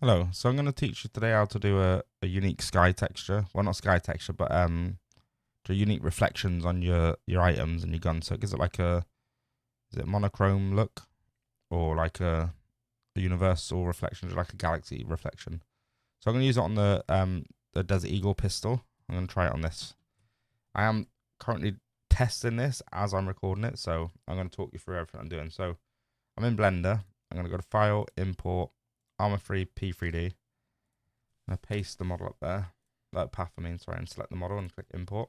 Hello, so I'm going to teach you today how to do a unique sky texture. Well, not sky texture, but to unique reflections on your items and your gun. So it gives it like is it monochrome look or like a universal reflection, like a galaxy reflection. So I'm going to use it on the Desert Eagle pistol. I'm going to try it on this. I am currently testing this as I'm recording it, so I'm going to talk you through everything I'm doing. So I'm in Blender. I'm going to go to File, Import, Armor 3, P3D. I'm going to paste the model up there, that path sorry, and select the model and click Import.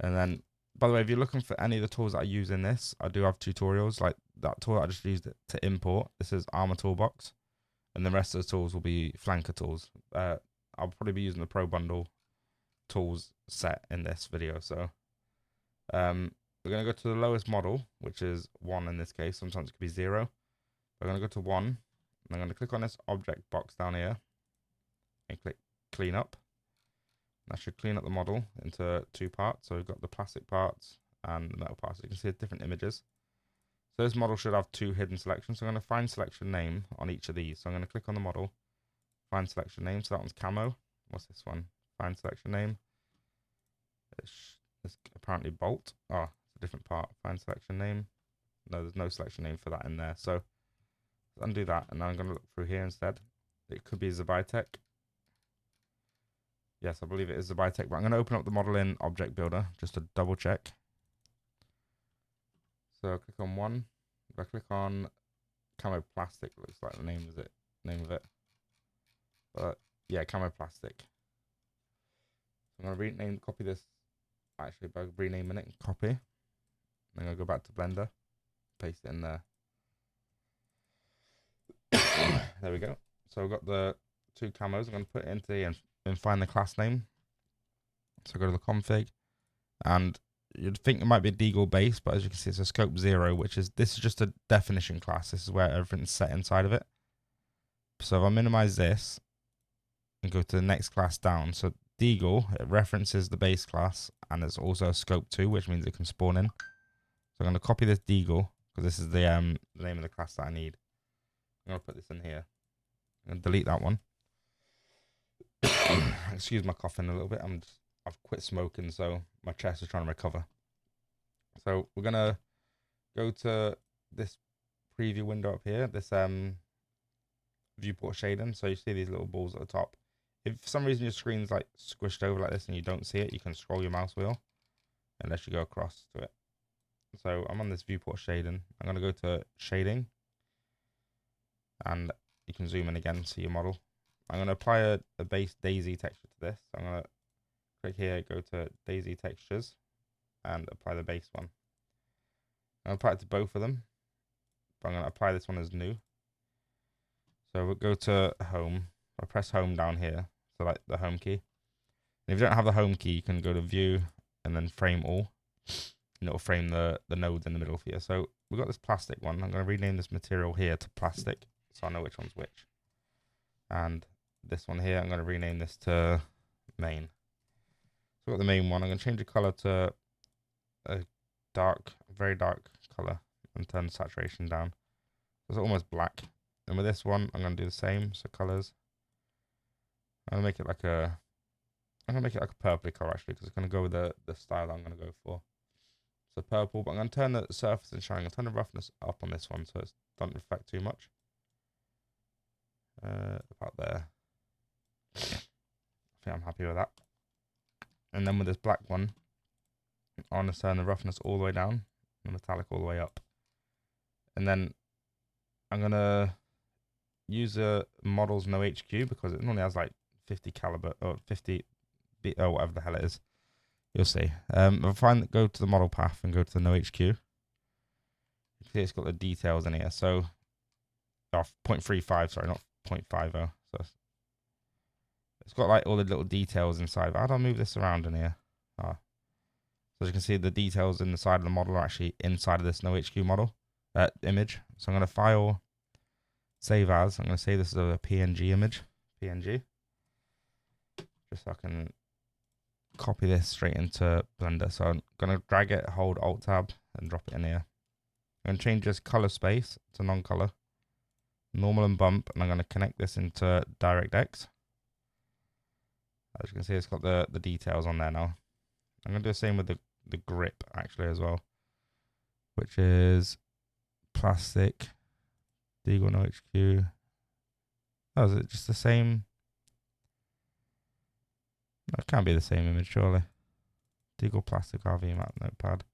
And then, by the way, if you're looking for any of the tools that I use in this, I do have tutorials, like that tool I just used it to import. This is Armor Toolbox, and the rest of the tools will be flanker tools. I'll probably be using the Pro Bundle tools set in this video. So we're going to go to the lowest model, which is 1 in this case. Sometimes it could be 0. We're going to go to 1, and I'm going to click on this object box down here and click clean up. That should clean up the model into 2 parts. So we've got the plastic parts and the metal parts. You can see different images. So this model should have 2 hidden selections. So I'm going to find selection name on each of these. So I'm going to click on the model, find selection name. So that one's camo. What's this one? Find selection name. It's apparently bolt. Oh, it's a different part. Find selection name. No, there's no selection name for that in there. So let's undo that, and now I'm going to look through here instead. It could be Zabitek. Yes, I believe it is Zabitek, but I'm going to open up the model in Object Builder just to double check. So click on 1. If I click on camo plastic, looks like the name of it. But yeah, camo plastic. So I'm going to copy this. Actually, by renaming it, copy. Then I'm going to go back to Blender, paste it in there. There we go. So I've got the 2 camos. I'm going to put it into the and find the class name. So go to the config, and you'd think it might be a DayZ base, but as you can see, it's a scope 0, this is just a definition class. This is where everything's set inside of it. So if I minimize this and go to the next class down, so DayZ, it references the base class, and it's also a scope 2, which means it can spawn in. So I'm going to copy this DayZ because this is the name of the class that I need. I'm going to put this in here. I'm going to delete that one. Excuse my coughing a little bit. I've quit smoking, so my chest is trying to recover. So we're gonna go to this preview window up here, this viewport shading. So you see these little balls at the top. If for some reason your screen's like squished over like this and you don't see it, you can scroll your mouse wheel and let you go across to it. So I'm on this viewport shading. I'm gonna go to shading, and you can zoom in again, see your model. I'm going to apply a base DayZ texture to this. So I'm going to click here, go to DayZ textures, and apply the base one. I'm going to apply it to both of them, but I'm going to apply this one as new. So we'll go to home. I press home down here, so like the home key. And if you don't have the home key, you can go to view and then frame all, and it'll frame the nodes in the middle for you. So we've got this plastic one. I'm going to rename this material here to plastic, so I know which one's which. And this one here, I'm going to rename this to main. So I've got the main one. I'm going to change the color to a very dark color, and turn the saturation down. So it's almost black. And with this one, I'm going to do the same. So colors. I'm going to make it like a purpley color actually, because it's going to go with the style I'm going to go for. So purple, but I'm going to turn the surface and shine. I'm going to turn the roughness up on this one so it doesn't reflect too much. About there. I think I'm happy with that. And then with this black one, I want to turn the roughness all the way down and metallic all the way up. And then I'm going to use a model's no HQ because it normally has like 50 caliber or 50 or whatever the hell it is. You'll see. If I go to the model path and go to the no HQ, you can see it's got the details in here. So 0.35, sorry, not 0.50. So it's got like all the little details inside. How do I move this around in here? So as you can see, the details in the side of the model are actually inside of this no HQ model image. So I'm going to file, save as. I'm going to save this as a PNG image. PNG. Just so I can copy this straight into Blender. So I'm going to drag it, hold Alt Tab, and drop it in here. I'm going to change this color space to non-color. normal and bump, and I'm going to connect this into DirectX. As you can see, it's got the details on there now. I'm going to do the same with the grip actually as well, which is plastic, Deagle no HQ. Oh, is it just the same? It can't be the same image, surely. Deagle plastic RV map notepad.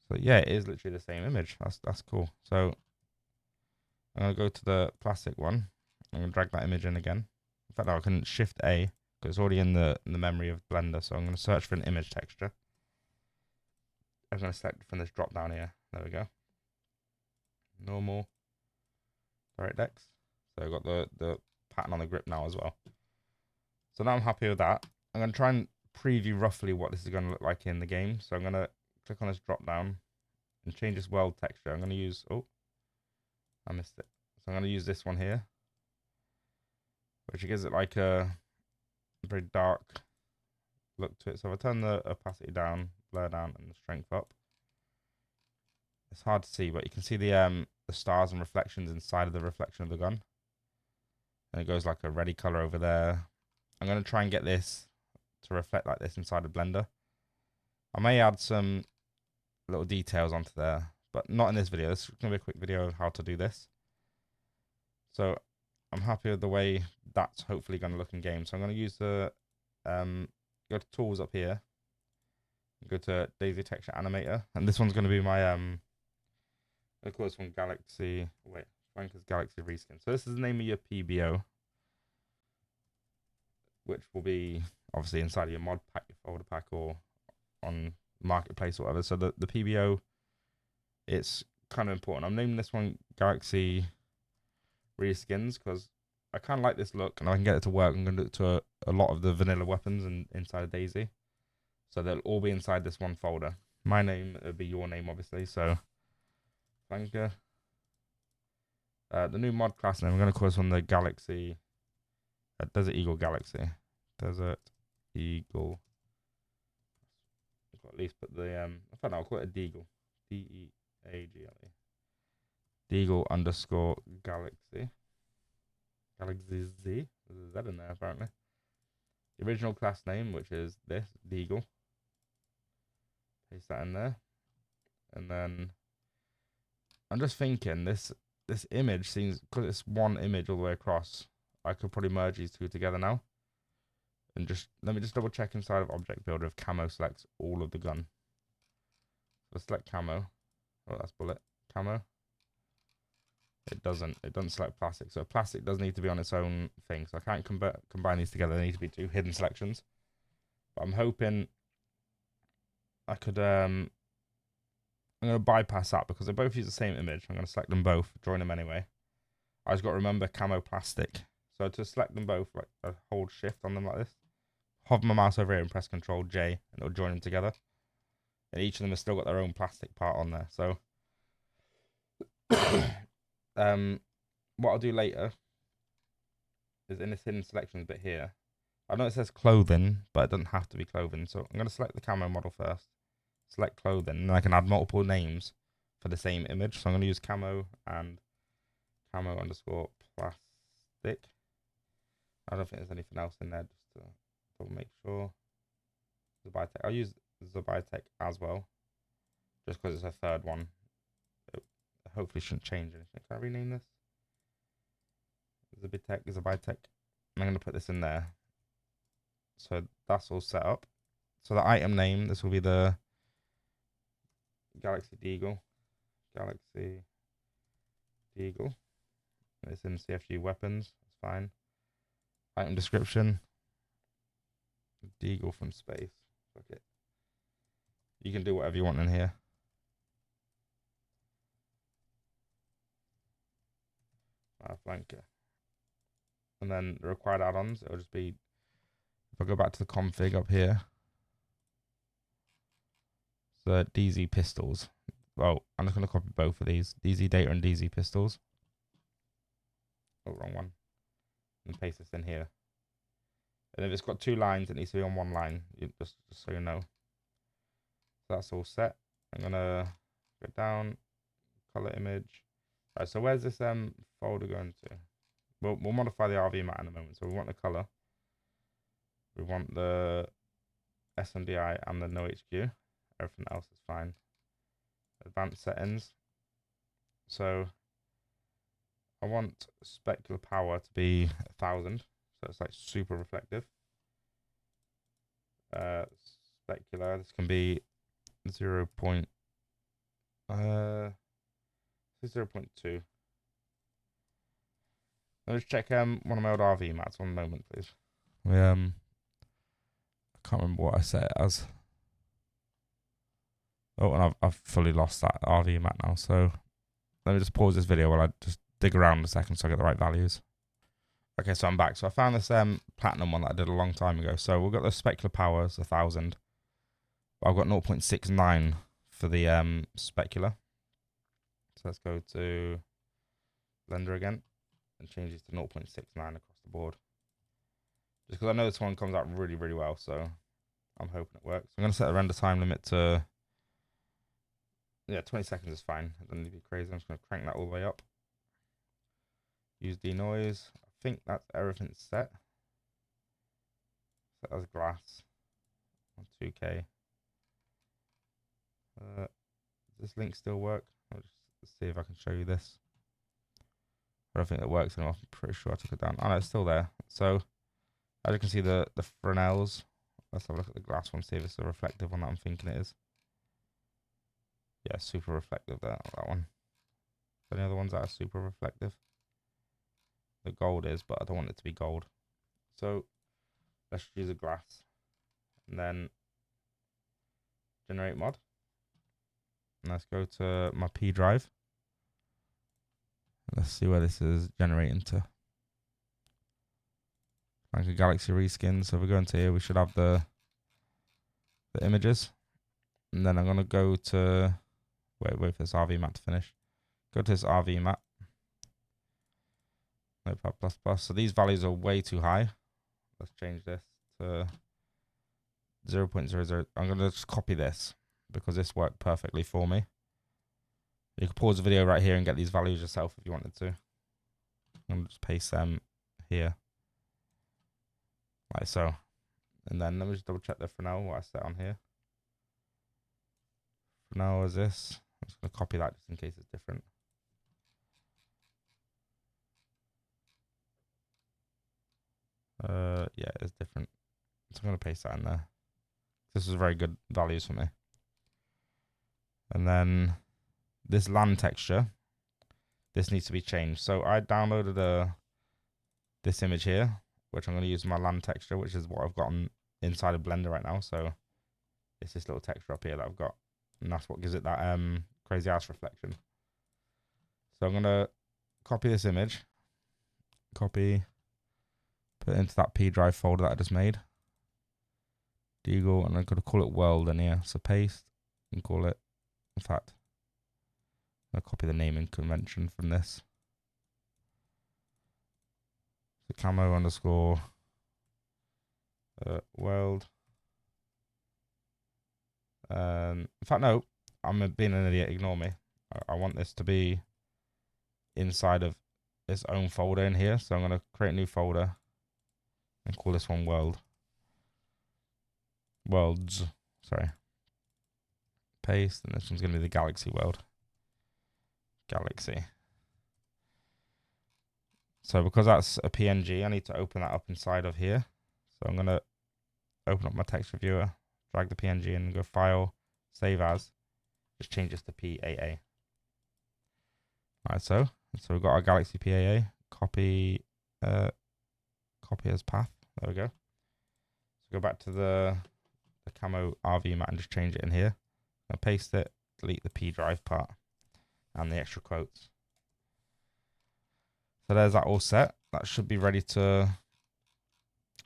So yeah, it is literally the same image. That's cool. So I'm gonna go to the plastic one. I'm gonna drag that image in again. In fact, no, I can Shift A because it's already in the memory of Blender. So I'm gonna search for an image texture. I'm gonna select from this drop down here. There we go. Normal. DirectX. So I've got the pattern on the grip now as well. So now I'm happy with that. I'm gonna try and preview roughly what this is gonna look like in the game. So I'm gonna click on this drop down and change this world texture. I'm gonna use I missed it. So I'm gonna use this one here, which gives it like a very dark look to it. So if I turn the opacity down, blur down, and the strength up, it's hard to see, but you can see the stars and reflections inside of the reflection of the gun. And it goes like a reddy color over there. I'm gonna try and get this to reflect like this inside of Blender. I may add some little details onto there, but not in this video. This is gonna be a quick video of how to do this. So I'm happy with the way that's hopefully gonna look in game. So I'm gonna use the go to tools up here, go to DayZ texture animator, and this one's gonna be my I'll call this one Galaxy. Wait, Franker's Galaxy reskin. So this is the name of your PBO, which will be obviously inside of your mod pack, your folder pack, or on marketplace or whatever. So the PBO, it's kind of important. I'm naming this one Galaxy Reskins because I kind of like this look and I can get it to work. I'm going to do it to a lot of the vanilla weapons inside of DayZ. So they'll all be inside this one folder. My name will be your name, obviously. So, Flanker. The new mod class name, I'm going to call this one the Galaxy. Desert Eagle Galaxy. Desert Eagle. I'll at least put the in fact, I'll call it a Deagle. DEAGLE. Deagle underscore Galaxy. Galaxy Z. There's a Z in there apparently. The original class name, which is this, Deagle. Paste that in there. And then I'm just thinking this image seems, because it's one image all the way across, I could probably merge these two together now. And just let me just double check inside of Object Builder if camo selects all of the gun. So select camo. Oh, that's bullet. Camo. It doesn't select plastic. So plastic does need to be on its own thing. So I can't combine these together. They need to be two hidden selections. But I'm hoping I could I'm gonna bypass that because they both use the same image. I'm gonna select them both, join them anyway. I just got to remember camo plastic. So to select them both, like I hold shift on them like this. Hover my mouse over here and press Control J, and it'll join them together. And each of them has still got their own plastic part on there. So, what I'll do later is in this hidden selections bit here. I know it says clothing, but it doesn't have to be clothing. So I'm going to select the camo model first. Select clothing, and I can add multiple names for the same image. So I'm going to use camo and camo underscore plastic. I don't think there's anything else in there, just to make sure. Zabitek. I'll use Zabitek as well, just because it's a third one. It hopefully shouldn't change anything. Can I rename this? Zabitek. I'm going to put this in there. So that's all set up. So the item name, this will be the Galaxy Deagle. Galaxy Deagle. It's in CFG weapons. It's fine. Item description. Deagle from space. Fuck it. You can do whatever you want in here. Flanker. And then the required add-ons, it'll just be, if I go back to the config up here, the DayZ pistols. Well, I'm just going to copy both of these. DayZ data and DayZ pistols. Oh, wrong one. And paste this in here. And if it's got two lines, it needs to be on one line, just so you know. So that's all set. I'm going to go down, color image, Right, so where's this folder going to? We'll modify the RV mat in a moment. So we want the color. We want the SMDI and the no HQ. Everything else is fine. Advanced settings. So I want specular power to be 1000. So it's like super reflective. Specular, this can be 0.2. Let's check one of my old RV mats. One moment, please. I can't remember what I set it as. Oh, and I've fully lost that RV mat now. So let me just pause this video while I just dig around a second so I get the right values. Okay, so I'm back. So I found this platinum one that I did a long time ago. So we've got the specular power, it's 1000. I've got 0.69 for the specular. So let's go to Blender again and change this to 0.69 across the board. Just because I know this one comes out really, really well, so I'm hoping it works. I'm going to set the render time limit to, 20 seconds is fine. It doesn't need to be crazy. I'm just going to crank that all the way up. Use denoise. I think that's everything set. Set as glass on 2K. Does this link still work? I'll just see if I can show you this. I don't think it works anymore. I'm pretty sure I took it down. Oh no, it's still there. So as you can see, the Fresnels. Let's have a look at the glass one, see if it's a reflective one that I'm thinking it is. Yeah, super reflective there, that one. Any other ones that are super reflective? The gold is, but I don't want it to be gold. So let's use a glass. And then generate mod. And let's go to my P drive. Let's see where this is generating to. Like a Galaxy reskin. So if we go into here, we should have the images. And then I'm going to go to, wait for this RV map to finish. Go to this RV map. Notepad++. So these values are way too high. Let's change this to 0.00. I'm going to just copy this because this worked perfectly for me. You can pause the video right here and get these values yourself if you wanted to. I'm going to just paste them here. Like so. And then let me just double check the Fresnel, what I set on here. Fresnel is this. I'm just going to copy that just in case it's different. Yeah, it's different. So I'm going to paste that in there. This is very good values for me. And then this land texture, this needs to be changed. So I downloaded this image here, which I'm going to use my land texture, which is what I've got inside of Blender right now. So it's this little texture up here that I've got, and that's what gives it that crazy ass reflection. So I'm going to copy this image, put it into that P drive folder that I just made. Deagle, and I'm going to call it world in here. So paste and call it, in fact, I'm going to copy the naming convention from this. So camo underscore world. In fact, no, I'm being an idiot. Ignore me. I want this to be inside of its own folder in here. So I'm going to create a new folder and call this one world. Worlds. Sorry. Paste, and this one's going to be the Galaxy world. Galaxy. So because that's a PNG, I need to open that up inside of here. So I'm going to open up my texture viewer, drag the PNG in, and go File, Save As. Just change this to PAA. Alright, so we've got our Galaxy PAA. Copy as path. There we go. So go back to the camo RV mat and just change it in here. I'll paste it, delete the P drive part and the extra quotes. So there's that all set. That should be ready to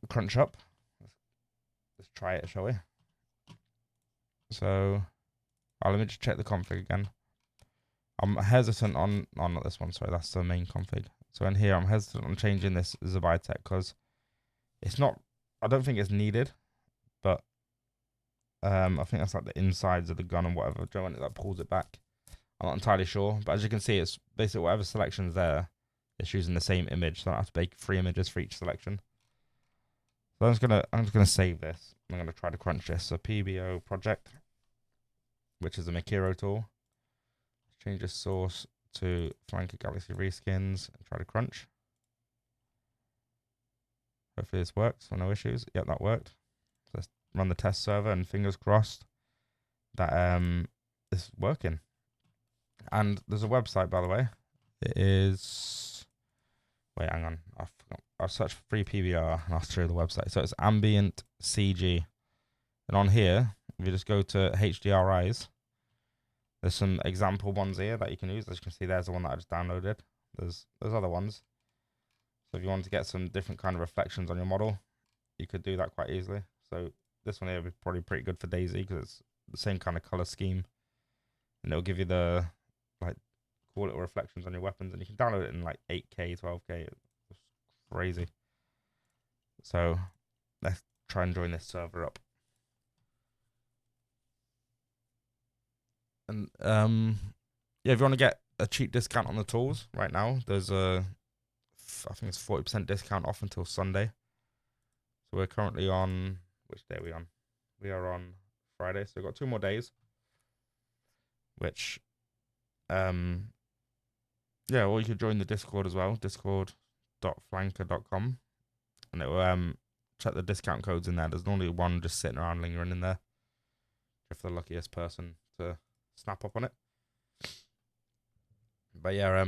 crunch up. Let's try it, shall we? So let me just check the config again. I'm hesitant on not this one, sorry, that's the main config. So in here, I'm hesitant on changing this Zubitek because it's not, I don't think it's needed, but I think that's like the insides of the gun and whatever. Do you want it that pulls it back? I'm not entirely sure, but as you can see, it's basically whatever selection's there, it's using the same image, so I don't have to make 3 images for each selection. So I'm just gonna save this. I'm gonna try to crunch this. So PBO project, which is a Mikiro tool. Change this source to Flanker Galaxy Reskins and try to crunch. Hopefully this works, so no issues. Yep, that worked. So let's run the test server and fingers crossed that this is working. And there's a website, by the way. It is, wait, hang on. I've searched for free PBR and I'll show you the website. So it's Ambient CG. And on here, if you just go to HDRIs, there's some example ones here that you can use. As you can see, there's the one that I just downloaded. There's other ones. So if you want to get some different kind of reflections on your model, you could do that quite easily. So this one here would be probably pretty good for DayZ because it's the same kind of color scheme. And it'll give you the like cool little reflections on your weapons. And you can download it in like 8K, 12K. It's crazy. So let's try and join this server up. And yeah, if you want to get a cheap discount on the tools right now, there's I think it's 40% discount off until Sunday. So we're currently on, which day are we on? We are on Friday, so we've got 2 more days. Which, yeah, or you could join the Discord as well, discord.flanker.com, and it will check the discount codes in there. There's normally one just sitting around lingering in there, if the luckiest person to snap up on it. But yeah,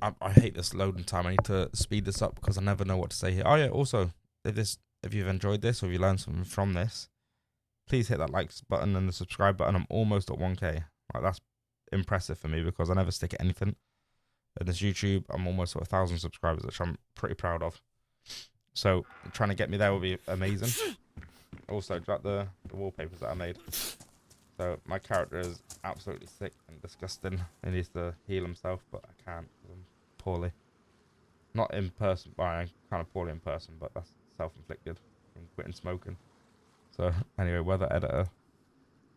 I hate this loading time. I need to speed this up because I never know what to say here. Oh yeah, also, if you've enjoyed this or if you learned something from this, please hit that like button and the subscribe button. I'm almost at 1K. Like, that's impressive for me because I never stick at anything. And this YouTube, I'm almost at 1,000 subscribers, which I'm pretty proud of. So trying to get me there would be amazing. Also, like the wallpapers that I made. So my character is absolutely sick and disgusting. He needs to heal himself, but I can't because I'm poorly. Not in person, well, I'm kind of poorly in person, but that's self-inflicted from quitting smoking. So anyway, weather editor,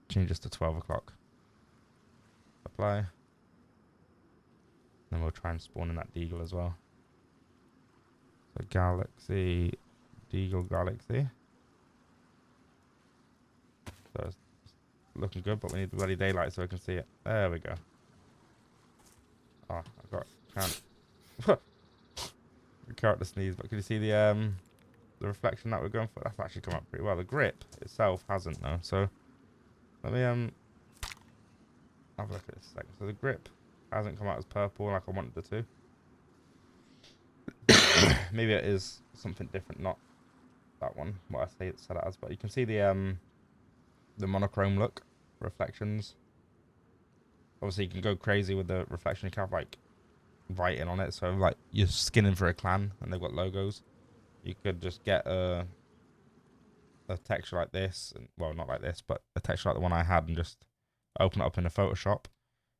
change this to 12 o'clock. Apply. Then we'll try and spawn in that Deagle as well. So Galaxy, Deagle Galaxy. So it's looking good, but we need the bloody daylight so I can see it. There we go. Oh, I can't. Character sneeze, but can you see the reflection that we're going for? That's actually come up pretty well. The grip itself hasn't though. So let me have a look at this a second. So the grip hasn't come out as purple like I wanted it to. Maybe it is something different, not that one. What I say it set it as, but you can see the monochrome look, reflections. Obviously, you can go crazy with the reflection. You can have like writing on it, so like you're skinning for a clan and they've got logos. You could just get a texture like this, and well, not like this, but a texture like the one I had, and just open it up in a Photoshop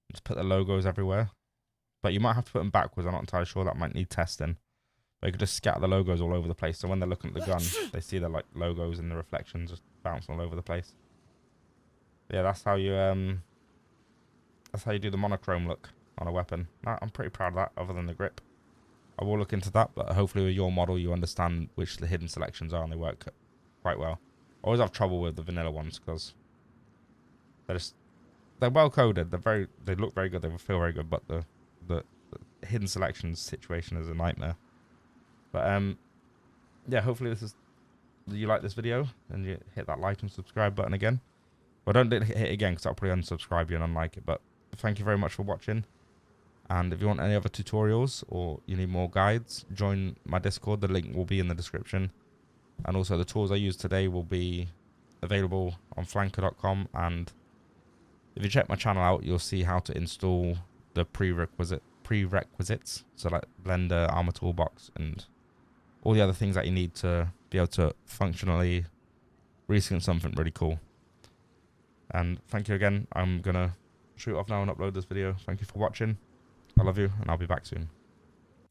and just put the logos everywhere. But you might have to put them backwards. I'm not entirely sure. That might need testing. But you could just scatter the logos all over the place, so when they're looking at the gun, they see the like logos and the reflections just bouncing all over the place. Yeah, that's how you do the monochrome look on a weapon. I'm pretty proud of that, other than the grip. I will look into that, but hopefully with your model you understand which the hidden selections are and they work quite well. I always have trouble with the vanilla ones because they're well coded. They look very good. They feel very good, but the hidden selections situation is a nightmare. But yeah, hopefully you like this video and you hit that like and subscribe button again. Well, don't hit it again because I'll probably unsubscribe you and unlike it. But thank you very much for watching. And if you want any other tutorials or you need more guides, join my Discord. The link will be in the description. And also the tools I used today will be available on flanker.com. And if you check my channel out, you'll see how to install the prerequisites. So like Blender, Armor Toolbox, and all the other things that you need to be able to functionally reskin something really cool. And thank you again. I'm going to shoot off now and upload this video. Thank you for watching. I love you, and I'll be back soon.